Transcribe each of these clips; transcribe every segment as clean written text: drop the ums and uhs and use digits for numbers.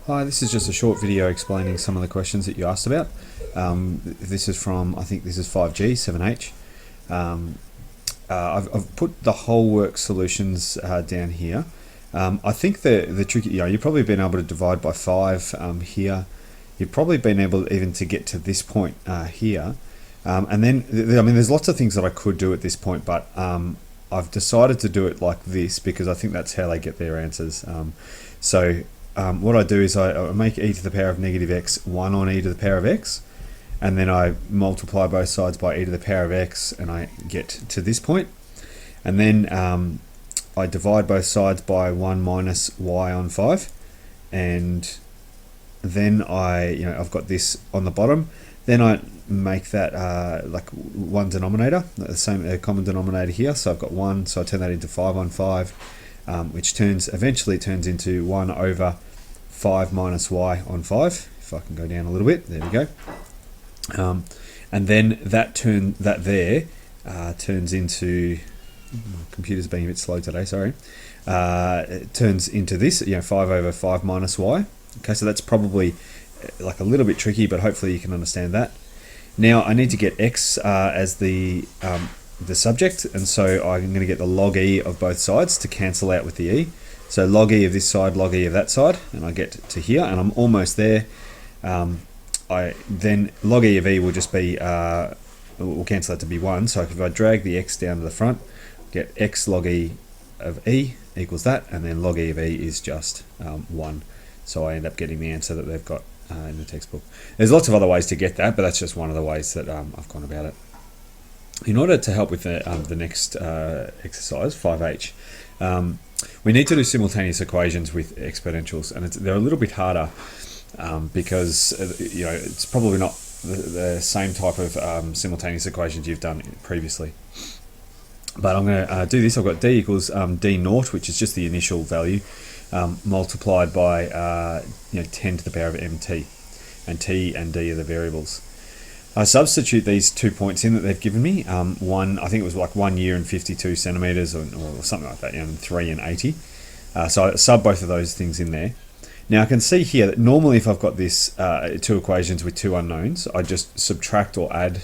Hi, this is just a short video explaining some of the questions that you asked about. This is from, I think this is 5G, 7H. I've put the whole work solutions down here. I think the tricky, you've probably been able to divide by 5 here. You've probably been able even to get to this point here. And then, I mean, there's lots of things that I could do at this point, but I've decided to do it like this because I think that's how they get their answers. What I do is I make e to the power of negative x 1 on e to the power of x, and then I multiply both sides by e to the power of x, and I get to this point. And then I divide both sides by 1 minus y on 5, and then I've got this on the bottom. Then I make that like one denominator, the same common denominator here. So I've got 1, so I turn that into 5 on 5, which eventually turns into 1 over 5 minus y on 5. If I can go down a little bit, there we go. And then that turns into, my computer's being a bit slow today, sorry. It turns into this, 5 over 5 minus y. Okay, so that's probably like a little bit tricky, but hopefully you can understand that. Now I need to get x as the subject, and so I'm going to get the log e of both sides to cancel out with the e. So log e of this side, log e of that side, and I get to here, and I'm almost there. Then log e of e will just be, we'll cancel that to be 1. So if I drag the x down to the front, get x log e of e equals that, and then log e of e is just 1. So I end up getting the answer that they've got in the textbook. There's lots of other ways to get that, but that's just one of the ways that I've gone about it. In order to help with the next exercise, 5H, we need to do simultaneous equations with exponentials, and they're a little bit harder because it's probably not the same type of simultaneous equations you've done previously. But I'm going to do this. I've got d equals d naught, which is just the initial value, multiplied by 10 to the power of mt, and t and d are the variables. I substitute these 2 points in that they've given me. One, I think it was like 1 year and 52 centimeters, or something like that, and 3 and 80. So I sub both of those things in there. Now I can see here that normally if I've got this 2 equations with 2 unknowns, I just subtract or add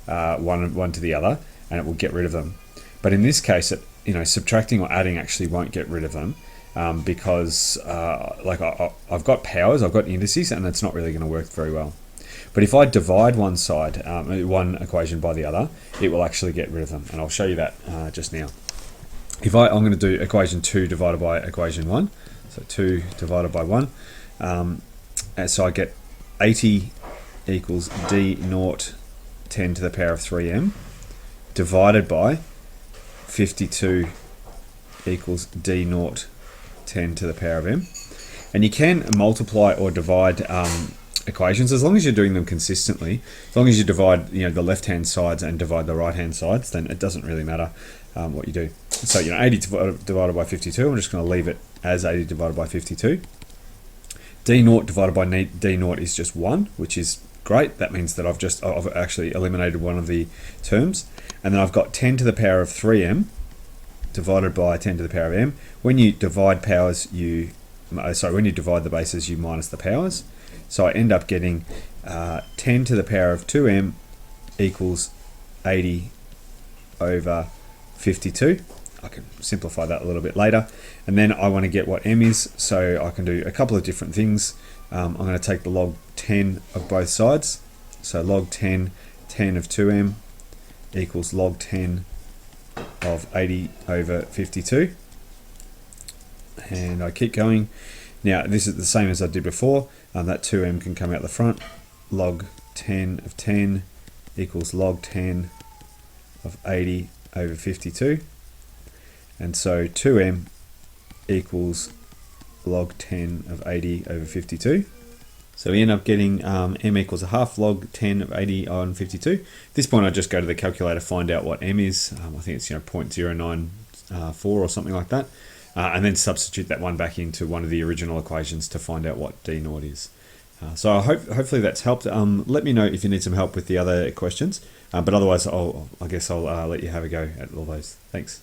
one to the other, and it will get rid of them. But in this case, subtracting or adding actually won't get rid of them because I've got powers, I've got indices, and it's not really going to work very well. But if I divide one side, one equation by the other, it will actually get rid of them, and I'll show you that just now. I'm going to do equation 2 divided by equation 1, so 2 divided by 1, and so I get 80 equals d naught 10 to the power of 3m divided by 52 equals d naught 10 to the power of m. And you can multiply or divide equations as long as you're doing them consistently. As long as you divide the left hand sides and divide the right hand sides, then it doesn't really matter what you do. So 80 divided by 52, I'm just going to leave it as 80 divided by 52. d naught divided by d naught is just 1, which is great. That means that I've actually eliminated one of the terms. And then I've got 10 to the power of 3m divided by 10 to the power of m. When you divide powers, when you divide the bases, you minus the powers. So I end up getting 10 to the power of 2m equals 80 over 52. I can simplify that a little bit later. And then I want to get what m is, so I can do a couple of different things. I'm going to take the log 10 of both sides. So log 10 of 2m equals log 10 of 80 over 52. And I keep going. Now this is the same as I did before. That 2m can come out the front. Log 10 of 10 equals log 10 of 80 over 52. And so 2m equals log 10 of 80 over 52. So we end up getting m equals a half log 10 of 80 on 52. At this point I just go to the calculator, find out what m is. I think it's 0.094 or something like that. And then substitute that one back into one of the original equations to find out what d naught is. So hopefully that's helped. Let me know if you need some help with the other questions. But otherwise, I guess I'll let you have a go at all those. Thanks.